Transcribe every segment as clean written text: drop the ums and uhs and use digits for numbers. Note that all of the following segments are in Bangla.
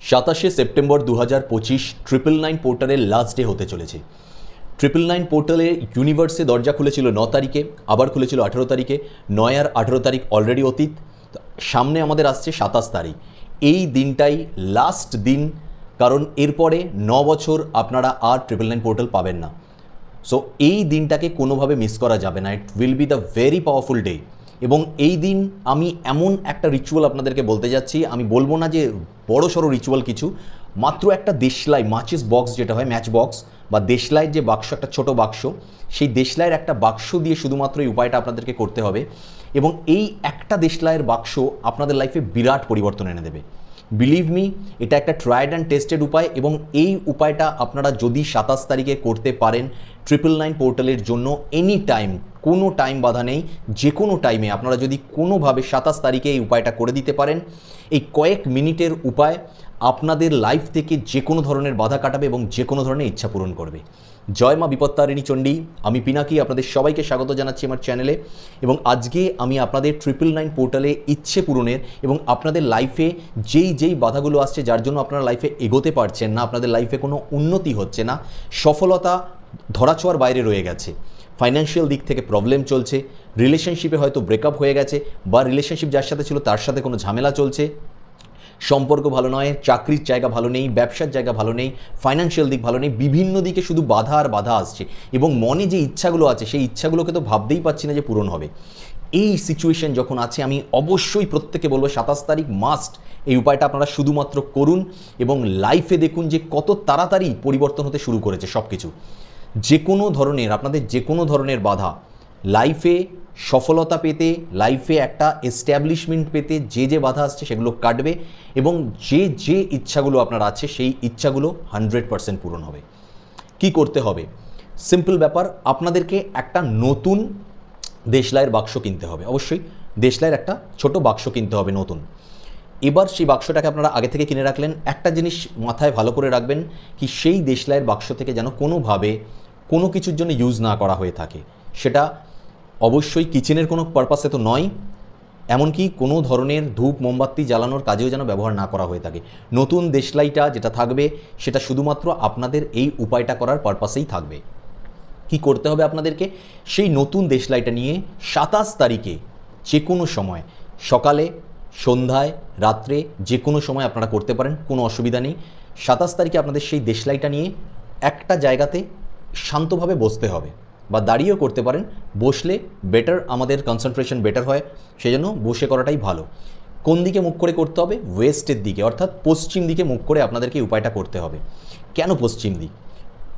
27 সেপ্টেম্বর 2025 999 পোর্টালের লাস্ট ডে হতে চলেছে। 999 পোর্টালে ইউনিভার্সে দরজা খুলেছিল 9 তারিখে, আবার খুলেছিল 18 তারিখে। 9 আর 18 তারিখ অলরেডি অতীত, সামনে আমাদের আসছে 27 তারিখ। এই দিনটাই লাস্ট দিন, কারণ এরপরে 9 বছর আপনারা আর 999 পোর্টাল পাবেন না। সো এই দিনটাকে কোনোভাবে মিস করা যাবে না। It will be the very powerful day. এবং এই দিন আমি এমন একটা রিচুয়াল আপনাদেরকে বলতে যাচ্ছি, আমি বলবো না যে বড় সড়ো রিচুয়াল কিছু, মাত্র একটা দেশলাই মাচিস বক্স, যেটা হয় ম্যাচ বক্স বা দেশলাইয়ের যে বাক্স, একটা ছোট বাক্স, সেই দেশলাইয়ের একটা বাক্স দিয়ে শুধুমাত্র এই উপায়টা আপনাদেরকে করতে হবে। এবং এই একটা দেশলাইয়ের বাক্স আপনাদের লাইফে বিরাট পরিবর্তন এনে দেবে। বিলিভ মি, এটা একটা ট্রাইড অ্যান্ড টেস্টেড উপায়। এবং এই উপায়টা আপনারা যদি 27 তারিখে করতে পারেন 999 পোর্টালের জন্য, এনি টাইম, কোনো টাইম বাধা নেই, যে কোনো টাইমে আপনারা যদি কোনোভাবে 27 তারিখে এই উপায়টা করে দিতে পারেন, এই কয়েক মিনিটের উপায় আপনাদের লাইফ থেকে যে কোনো ধরনের বাধা কাটাবে এবং যে কোনো ধরনের ইচ্ছা পূরণ করবে। জয় মা বিপত্তারিণী চণ্ডী। আমি পিনাকি, আপনাদের সবাইকে স্বাগত জানাচ্ছি আমার চ্যানেলে। এবং আজকে আমি আপনাদের 999 পোর্টালে ইচ্ছে পূরণের এবং আপনাদের লাইফে যেই বাধাগুলো আসছে, যার জন্য আপনারা লাইফে এগোতে পারছেন না, আপনাদের লাইফে কোনো উন্নতি হচ্ছে না, সফলতা ধরাছোঁয়ার বাইরে রয়ে গেছে, ফাইন্যান্সিয়াল দিক থেকে প্রবলেম চলছে, রিলেশনশিপে হয়তো ব্রেকআপ হয়ে গেছে, বা রিলেশনশিপ যার সাথে ছিল তার সাথে কোনো ঝামেলা চলছে, সম্পর্ক ভালো নয়, চাকরির জায়গা ভালো নেই, ব্যবসার জায়গা ভালো নেই, ফাইন্যান্সিয়াল দিক ভালো নেই, বিভিন্ন দিকে শুধু বাধা আর বাধা আসছে। এবং মনে যে ইচ্ছাগুলো আছে, সেই ইচ্ছাগুলোকে তো ভাবতেই পারছি না যে পূরণ হবে। এই সিচুয়েশন যখন আছে, আমি অবশ্যই প্রত্যেকে বলবো 27 তারিখ মাস্ট এই উপায়টা আপনারা শুধুমাত্র করুন এবং লাইফে দেখুন যে কত তাড়াতাড়ি পরিবর্তন হতে শুরু করেছে সব কিছু। যে কোনো ধরনের, আপনাদের যে কোনো ধরনের বাধা, লাইফে সফলতা পেতে, লাইফে একটা এস্ট্যাবলিশমেন্ট পেতে যে বাধা আসছে সেগুলো কাটবে এবং যে ইচ্ছাগুলো আপনার আছে সেই ইচ্ছাগুলো 100% পূরণ হবে। কি করতে হবে? সিম্পল ব্যাপার, আপনাদেরকে একটা নতুন দেশলাইয়ের বাক্স কিনতে হবে। অবশ্যই দেশলাইয়ের একটা ছোট বাক্স কিনতে হবে নতুন। এবার সেই বাক্সটাকে আপনারা আগে থেকে কিনে রাখলেন। একটা জিনিস মাথায় ভালো করে রাখবেন, কি সেই দেশলাইয়ের বাক্স থেকে যেন কোনোভাবে কোনো কিছুর জন্য ইউজ না করা হয়ে থাকে। সেটা অবশ্যই কিচেনের কোনো পারপাসে তো নয়, এমনকি কোনো ধরনের ধূপ মোমবাতি জ্বালানোর কাজেও যেন ব্যবহার না করা হয়ে থাকে। নতুন দেশলাইটা যেটা থাকবে সেটা শুধুমাত্র আপনাদের এই উপায়টা করার পারপাসেই থাকবে। কি করতে হবে আপনাদেরকে? সেই নতুন দেশলাইটা নিয়ে 27 তারিখে যে কোনো সময়, সকালে, সন্ধ্যায়, রাত্রে, যে কোনো সময় আপনারা করতে পারেন, কোনো অসুবিধা নেই। 27 তারিখে আপনাদের সেই দেশলাইটা নিয়ে একটা জায়গাতে শান্তভাবে বসতে হবে, বা দাঁড়িয়েও করতে পারেন। বসলে বেটার, আমাদের কনসেন্ট্রেশন বেটার হয়, সেজন্য বসে করাটাই ভালো। কোন দিকে মুখ করে করতে হবে? ওয়েস্টের দিকে, অর্থাৎ পশ্চিম দিকে মুখ করে আপনাদেরকে এই উপায়টা করতে হবে। কেন পশ্চিম দিক?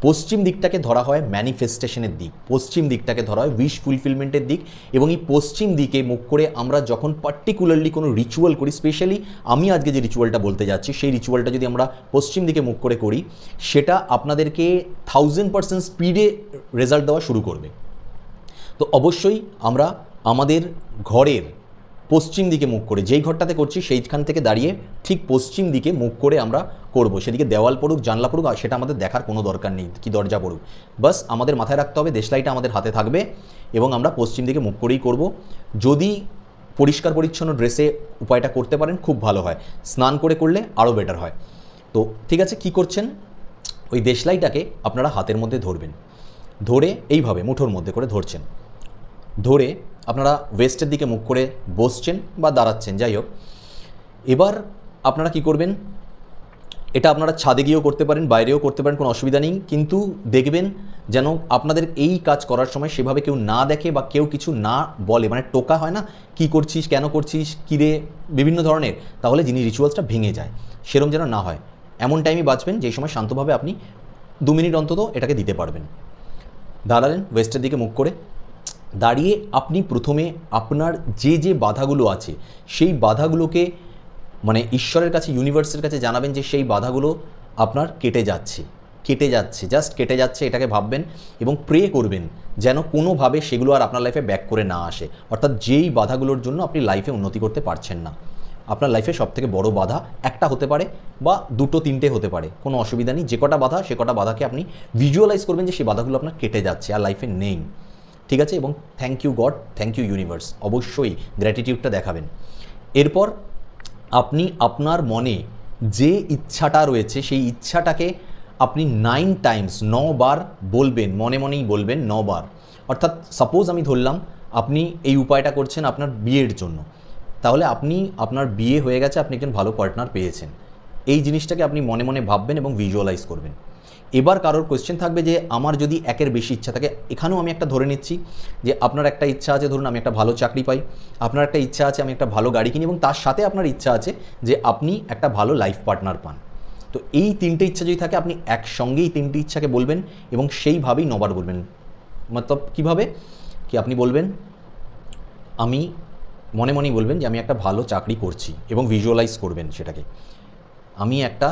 পশ্চিম দিকটাকে ধরা হয় ম্যানিফেস্টেশনের দিক, পশ্চিম দিকটাকে ধরা হয় উইশ ফুলফিলমেন্টের দিক। এবং এই পশ্চিম দিকে মুখ করে আমরা যখন পার্টিকুলারলি কোনো রিচুয়াল করি, স্পেশালি আমি আজকে যে রিচুয়ালটা বলতে যাচ্ছি, সেই রিচুয়ালটা যদি আমরা পশ্চিম দিকে মুখ করে করি, সেটা আপনাদেরকে 1000% স্পিডে রেজাল্ট দেওয়া শুরু করবে। তো অবশ্যই আমরা আমাদের ঘরের পশ্চিম দিকে মুখ করে, যেই ঘরটাতে করছি সেইখান থেকে দাঁড়িয়ে ঠিক পশ্চিম দিকে মুখ করে আমরা করব। সেদিকে দেওয়াল পড়ুক, জানলা পড়ুক, আর সেটা আমাদের দেখার কোনো দরকার নেই কি দরজা পড়ুক। বাস আমাদের মাথায় রাখতে হবে দেশলাইটা আমাদের হাতে থাকবে এবং আমরা পশ্চিম দিকে মুখ করেই করব। যদি পরিষ্কার পরিচ্ছন্ন ড্রেসে উপায়টা করতে পারেন খুব ভালো হয়, স্নান করে করলে আরও বেটার হয়। তো ঠিক আছে, কি করছেন? ওই দেশলাইটাকে আপনারা হাতের মধ্যে ধরবেন, ধরে এইভাবে মুঠোর মধ্যে করে ধরছেন, ধরে আপনারা ওয়েস্টের দিকে মুখ করে বসছেন বা দাঁড়াচ্ছেন, যাই হোক। এবার আপনারা কি করবেন? এটা আপনারা ছাদে গিয়েও করতে পারেন, বাইরেও করতে পারেন, কোনো অসুবিধা নেই। কিন্তু দেখবেন যেন আপনাদের এই কাজ করার সময় সেভাবে কেউ না দেখে বা কেউ কিছু না বলে, মানে টোকা হয় না, কি করছিস, কেন করছিস, কিরে, বিভিন্ন ধরনের, তাহলে যিনি রিচুয়ালসটা ভেঙে যায়, সেরকম যেন না হয়। এমন টাইমই বাঁচবেন যেই সময় শান্তভাবে আপনি 2 মিনিট অন্তত এটাকে দিতে পারবেন। দাঁড়ালেন ওয়েস্টের দিকে মুখ করে, দাঁড়িয়ে আপনি প্রথমে আপনার যে বাধাগুলো আছে সেই বাধাগুলোকে, মানে ঈশ্বরের কাছে, ইউনিভার্সের কাছে জানাবেন যে সেই বাধাগুলো আপনার কেটে যাচ্ছে, জাস্ট কেটে যাচ্ছে, এটাকে ভাববেন এবং প্রে করবেন যেন কোনোভাবে সেগুলো আর আপনার লাইফে ব্যাক করে না আসে। অর্থাৎ যেই বাধাগুলোর জন্য আপনি লাইফে উন্নতি করতে পারছেন না, আপনার লাইফে সবথেকে বড় বাধা একটা হতে পারে বা 2-3টে হতে পারে, কোনো অসুবিধা নেই। যে কটা বাধা, সে কটা বাধাকে আপনি ভিজুয়ালাইজ করবেন যে সেই বাধাগুলো আপনার কেটে যাচ্ছে আর লাইফে নেই, ঠিক আছে? এবং thank you God, thank you universe, অবশ্যই গ্র্যাটিটিউডটা দেখাবেন। এরপর আপনি আপনার মনে যে ইচ্ছাটা রয়েছে সেই ইচ্ছাটাকে আপনি 9 টাইমস 9 বার বলবেন, মনে মনেই বলবেন 9 বার। অর্থাৎ সাপোজ আমি ধরলাম আপনি এই উপায়টা করছেন আপনার বিয়ের জন্য, তাহলে আপনি আপনার বিয়ে হয়ে গেছে, আপনি একজন ভালো পার্টনার পেয়েছেন, এই জিনিসটাকে আপনি মনে মনে ভাববেন এবং ভিজুয়ালাইজ করবেন। এবার কারোর কোয়েশ্চেন থাকবে যে আমার যদি একের বেশি ইচ্ছা থাকে, এখানেও আমি একটা ধরে নিচ্ছি যে আপনার একটা ইচ্ছা আছে, ধরুন আমি একটা ভালো চাকরি পাই, আপনার একটা ইচ্ছা আছে আমি একটা ভালো গাড়ি কিনি, এবং তার সাথে আপনার ইচ্ছা আছে যে আপনি একটা ভালো লাইফ পার্টনার পান। তো এই তিনটে ইচ্ছা যদি থাকে আপনি একসঙ্গেই তিনটি ইচ্ছাকে বলবেন এবং সেইভাবেই 9 বার বলবেন। মতলব কীভাবে কি আপনি বলবেন, আমি মনে মনেই বলবেন যে আমি একটা ভালো চাকরি করছি এবং ভিজুয়ালাইজ করবেন সেটাকে। আমি একটা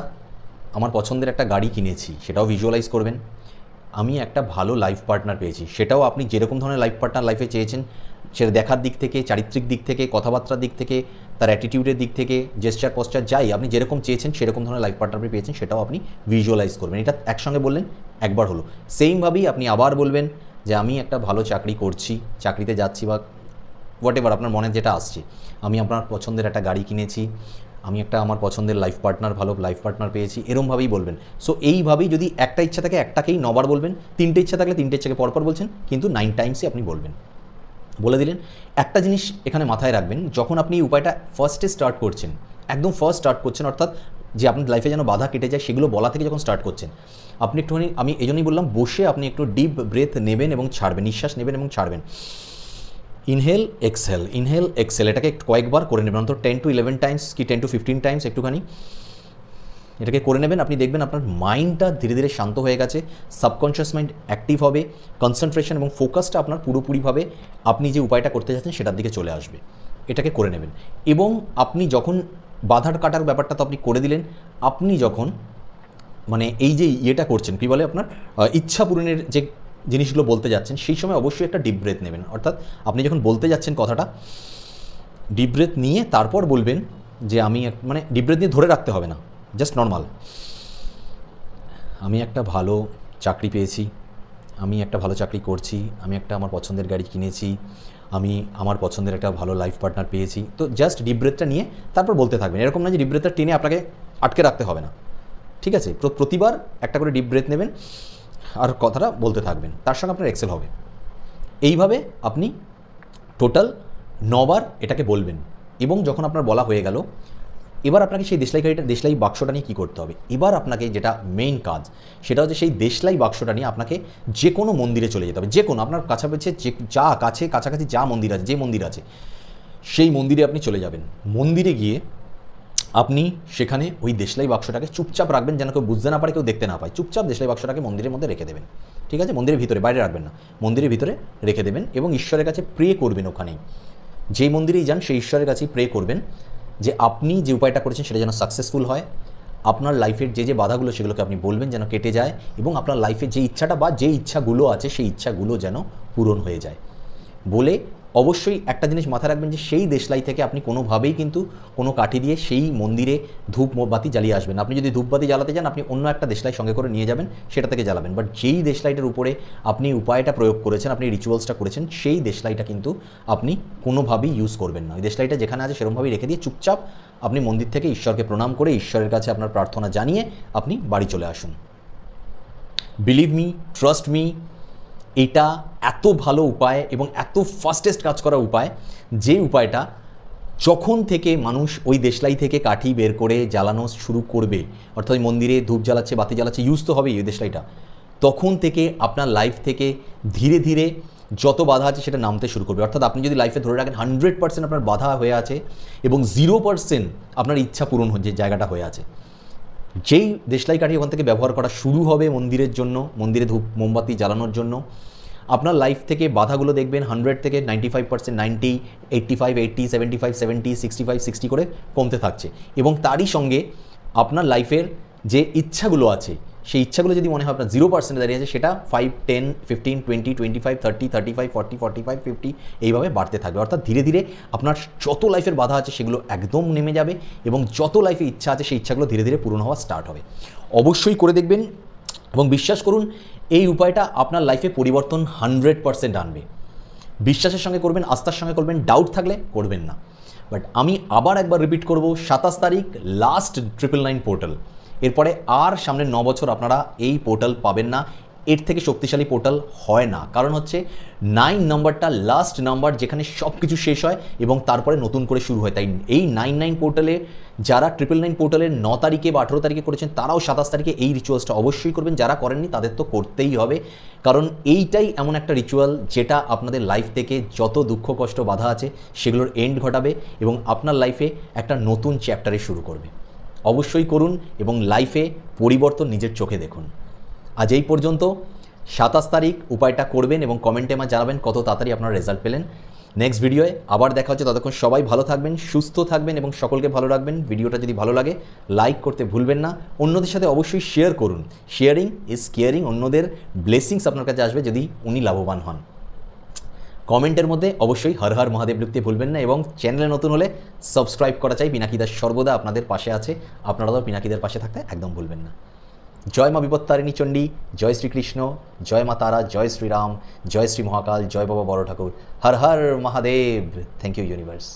আমার পছন্দের একটা গাড়ি কিনেছি, সেটাও ভিজুয়ালাইজ করবেন। আমি একটা ভালো লাইফ পার্টনার পেয়েছি, সেটাও আপনি যেরকম ধরনের লাইফ পার্টনার লাইফে চেয়েছেন, সেটা দেখার দিক থেকে, চারিত্রিক দিক থেকে, কথাবার্তার দিক থেকে, তার অ্যাটিটিউডের দিক থেকে, জেস্টার পশ্চার যাই আপনি যেরকম চেয়েছেন সেরকম ধরনের লাইফ পার্টনার আপনি পেয়েছেন, সেটাও আপনি ভিজুয়ালাইজ করবেন। এটা একসঙ্গে বললেন, একবার হলো। সেইমভাবেই আপনি আবার বলবেন যে আমি একটা ভালো চাকরি করছি, চাকরিতে যাচ্ছি, বা হোয়াট এভার আপনার মনে যেটা আসছে। আমি আপনার পছন্দের একটা গাড়ি কিনেছি, আমি একটা আমার পছন্দের লাইফ পার্টনার, ভালো লাইফ পার্টনার পেয়েছি, এরমভাবেই বলবেন। সো এইভাবেই যদি একটা ইচ্ছা থাকে একটাকেই 9 বার বলবেন, তিনটে ইচ্ছা থাকলে তিনটে ইচ্ছাকে পরপর বলছেন, কিন্তু 9 টাইমসই আপনি বলবেন। বলে দিলেন। একটা জিনিস এখানে মাথায় রাখবেন, যখন আপনি এই উপায়টা ফার্স্টে স্টার্ট করছেন, একদম ফার্স্ট স্টার্ট করছেন, অর্থাৎ যে আপনার লাইফে যেন বাধা কেটে যায় সেগুলো বলা থেকে যখন স্টার্ট করছেন, আপনি একটুখানি, আমি এই জন্যই বললাম বসে আপনি একটু ডিপ ব্রেথ নেবেন এবং ছাড়বেন, নিঃশ্বাস নেবেন এবং ছাড়বেন। ইনহেল এক্সহেল, ইনহেল এক্সহেল, এটাকে কয়েকবার করে নেবেন, অন্তত 10 to 11 টাইমস কি 10 to 15 টাইমস একটুখানি এটাকে করে নেবেন। আপনি দেখবেন আপনার মাইন্ডটা ধীরে ধীরে শান্ত হয়ে গেছে, সাবকনশিয়াস মাইন্ড অ্যাক্টিভ হবে, কনসেন্ট্রেশন এবং ফোকাসটা আপনার পুরোপুরিভাবে আপনি যে উপায়টা করতে যাচ্ছেন সেটার দিকে চলে আসবে। এটাকে করে নেবেন। এবং আপনি যখন বাধার কাটার ব্যাপারটা তো আপনি করে দিলেন, আপনি যখন মানে এই যে ইয়েটা করছেন, কী বলে আপনার ইচ্ছা পূরণের যে জিনিসগুলো বলতে যাচ্ছেন, সেই সময় অবশ্যই একটা ডিপ ব্রেথ নেবেন। অর্থাৎ আপনি যখন বলতে যাচ্ছেন কথাটা, ডিপ ব্রেথ নিয়ে তারপর বলবেন যে আমি মানে ডিপ ব্রেথ নিয়ে ধরে রাখতে হবে না, জাস্ট নর্মাল, আমি একটা ভালো চাকরি পেয়েছি, আমি একটা ভালো চাকরি করছি, আমি একটা আমার পছন্দের গাড়ি কিনেছি, আমি আমার পছন্দের একটা ভালো লাইফ পার্টনার পেয়েছি। তো জাস্ট ডিপ ব্রেথটা নিয়ে তারপর বলতে থাকবেন। এরকম না যে ডিপ ব্রেথটা টেনে আপনাকে আটকে রাখতে হবে না, ঠিক আছে? প্রতিবার একটা করে ডিপ ব্রেথ নেবেন আর কথাটা বলতে থাকবেন, তার সঙ্গে আপনার এক্সেল হবে। এইভাবে আপনি টোটাল 9 বার এটাকে বলবেন। এবং যখন আপনার বলা হয়ে গেল, এবার আপনাকে সেই দেশলাই বাক্সটা নিয়ে কী করতে হবে। এবার আপনাকে যেটা মেইন কাজ, সেটা হচ্ছে সেই দেশলাই বাক্সটা নিয়ে আপনাকে যে কোনো মন্দিরে চলে যেতে হবে। যে কোনো আপনার কাছাকাছি কাছাকাছি যা মন্দির আছে, যে মন্দির আছে সেই মন্দিরে আপনি চলে যাবেন। মন্দিরে গিয়ে আপনি সেখানে ওই দেশলাই বাক্সটাকে চুপচাপ রাখবেন, যেন কেউ বুঝতে না পারে, কেউ দেখতে না পায়। চুপচাপ দেশলাই বাক্সটাকে মন্দিরের মধ্যে রেখে দেবেন, ঠিক আছে? মন্দিরের ভিতরে, বাইরে রাখবেন না, মন্দিরের ভিতরে রেখে দেবেন এবং ঈশ্বরের কাছে প্রে করবেন। ওখানেই যেই মন্দিরেই যান সেই ঈশ্বরের কাছেই প্রে করবেন যে আপনি যে উপায়টা করেছেন সেটা যেন সাকসেসফুল হয়। আপনার লাইফের যে বাধাগুলো সেগুলোকে আপনি বলবেন যেন কেটে যায়, এবং আপনার লাইফে যে ইচ্ছাটা বা যে ইচ্ছাগুলো আছে সেই ইচ্ছাগুলো যেন পূরণ হয়ে যায়। বলে অবশ্যই একটা জিনিস মাথায় রাখবেন যে সেই দেশলাই থেকে আপনি কোনোভাবেই কিন্তু কোনো কাঠি দিয়ে সেই মন্দিরে ধূপবাতি জ্বালিয়ে আসবেন। আপনি যদি ধূপবাতি জ্বালাতে যান, আপনি অন্য একটা দেশলাই সঙ্গে করে নিয়ে যাবেন, সেটা থেকে জ্বালাবেন। বাট যেই দেশলাইটার উপরে আপনি উপায়টা প্রয়োগ করেছেন, আপনি রিচুয়ালসটা করেছেন, সেই দেশলাইটা কিন্তু আপনি কোনোভাবেই ইউজ করবেন না। ওই দেশলাইটা যেখানে আছে সেরকমভাবেই রেখে দিয়ে চুপচাপ আপনি মন্দির থেকে ঈশ্বরকে প্রণাম করে, ঈশ্বরের কাছে আপনার প্রার্থনা জানিয়ে আপনি বাড়ি চলে আসুন। বিলিভ মি, ট্রাস্ট মি, এটা এত ভালো উপায় এবং এত ফাস্টেস্ট কাজ করা উপায়, যে উপায়টা যখন থেকে মানুষ ওই দেশলাই থেকে কাঠি বের করে জ্বালানো শুরু করবে, অর্থাৎ ওই মন্দিরে ধূপ জ্বালাচ্ছে, বাতি জ্বালাচ্ছে, ইউজ তো হবেই ওই দেশলাইটা, তখন থেকে আপনার লাইফ থেকে ধীরে ধীরে যত বাধা আছে সেটা নামতে শুরু করবে। অর্থাৎ আপনি যদি লাইফে ধরে রাখেন 100% আপনার বাধা হয়ে আছে এবং 0% আপনার ইচ্ছা পূরণ যে জায়গাটা হয়ে আছে, যেই দেশলাই কাঠি ওখান থেকে ব্যবহার করা শুরু হবে মন্দিরের জন্য, মন্দিরে ধূপ মোমবাতি জ্বালানোর জন্য, আপনার লাইফ থেকে বাধাগুলো দেখবেন 100 থেকে 95%, 90, 85, 80, 75, 70, 65, 60 করে কমতে থাকছে। এবং তারই সঙ্গে আপনার লাইফের যে ইচ্ছাগুলো আছে সেই ইচ্ছাগুলো যদি মনে হয় আপনার 0% দাঁড়িয়ে আছে, সেটা 5, 10, 15, 20, 25, 30, 35, 40, 45, 50 এইভাবে বাড়তে থাকবে। অর্থাৎ ধীরে ধীরে আপনার যত লাইফের বাধা আছে সেগুলো একদম নেমে যাবে এবং যত লাইফে ইচ্ছা আছে সেই ইচ্ছাগুলো ধীরে ধীরে পূরণ হওয়া স্টার্ট হবে। অবশ্যই করে দেখবেন এবং বিশ্বাস করুন এই উপায়টা আপনার লাইফে পরিবর্তন 100% আনবে। বিশ্বাসের সঙ্গে করবেন, আস্থার সঙ্গে করবেন, ডাউট থাকলে করবেন না। বাট আমি আবার একবার রিপিট করব, 27 তারিখ লাস্ট 999 পোর্টাল। এরপরে আর সামনে 9 বছর আপনারা এই পোর্টাল পাবেন না, এর থেকে শক্তিশালী পোর্টাল হয় না। কারণ হচ্ছে 9 নম্বরটা লাস্ট নাম্বার যেখানে সব কিছু শেষ হয় এবং তারপরে নতুন করে শুরু হয়। তাই এই 99 পোর্টালে যারা 999 পোর্টালের 9 তারিখে বা 18 তারিখে করেছেন তারাও 27 তারিখে এই রিচুয়ালসটা অবশ্যই করবেন। যারা করেননি তাদের তো করতেই হবে, কারণ এইটাই এমন একটা রিচুয়াল যেটা আপনাদের লাইফ থেকে যত দুঃখ কষ্ট বাধা আছে সেগুলোর এন্ড ঘটাবে এবং আপনার লাইফে একটা নতুন চ্যাপ্টারে শুরু করবে। অবশ্যই করুন এবং লাইফে পরিবর্তন নিজের চোখে দেখুন। আজ এই পর্যন্ত। 27 তারিখ উপায়টা করবেন এবং কমেন্টে আমার জানাবেন কত তাড়াতাড়ি আপনারা রেজাল্ট পেলেন। নেক্সট ভিডিওয়ে আবার দেখা হচ্ছে, ততক্ষণ সবাই ভালো থাকবেন, সুস্থ থাকবেন এবং সকলকে ভালো রাখবেন। ভিডিওটা যদি ভালো লাগে লাইক করতে ভুলবেন না, অন্যদের সাথে অবশ্যই শেয়ার করুন। Sharing is caring. অন্যদের ব্লেসিংস আপনার কাছে আসবে যদি উনি লাভবান হন। কমেন্টের মধ্যে অবশ্যই হর হর মহাদেব লিখতে ভুলবেন না এবং চ্যানেলে নতুন হলে সাবস্ক্রাইব করা চাই। পিনাকি দাস সর্বদা আপনাদের পাশে আছে, আপনারাও পিনাকিদের পাশে থাকতে একদম ভুলবেন না। জয় মা বিপত্তারিণী চণ্ডী, জয় শ্রীকৃষ্ণ, জয় মা তারা, জয় শ্রীরাম, জয় শ্রী মহাকাল, জয় বাবা বড় ঠাকুর, Har Har Mahadev. Thank you universe.